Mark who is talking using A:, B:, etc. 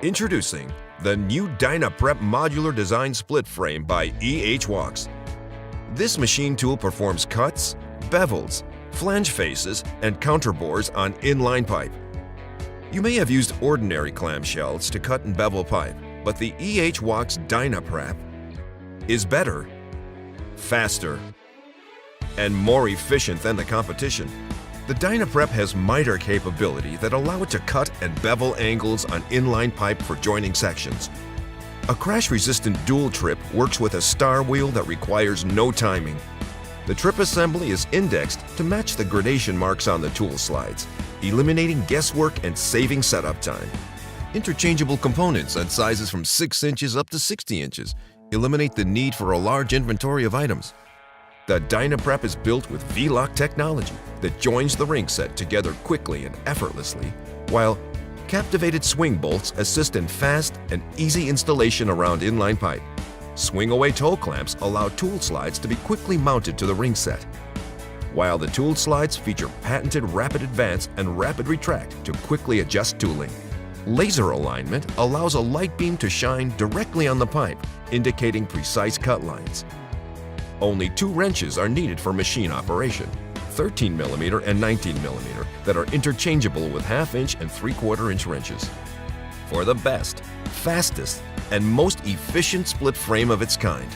A: Introducing the new DynaPrep Modular Design Split Frame by Walks. This machine tool performs cuts, bevels, flange faces, and counterbores on inline pipe. You may have used ordinary clamshells to cut and bevel pipe, but the Walks DynaPrep is better, faster, and more efficient than the competition. The DynaPrep has miter capability that allow it to cut and bevel angles on inline pipe for joining sections. A crash-resistant dual trip works with a star wheel that requires no timing. The trip assembly is indexed to match the gradation marks on the tool slides, eliminating guesswork and saving setup time. Interchangeable components at sizes from 6 inches up to 60 inches eliminate the need for a large inventory of items. The DynaPrep is built with V-Lock technology that joins the ring set together quickly and effortlessly, while captivated swing bolts assist in fast and easy installation around inline pipe. Swing-away toe clamps allow tool slides to be quickly mounted to the ring set, while the tool slides feature patented rapid advance and rapid retract to quickly adjust tooling. Laser alignment allows a light beam to shine directly on the pipe, indicating precise cut lines. Only 2 wrenches are needed for machine operation, 13mm and 19mm, that are interchangeable with 1/2 inch and 3/4 inch wrenches. For the best, fastest, and most efficient split frame of its kind,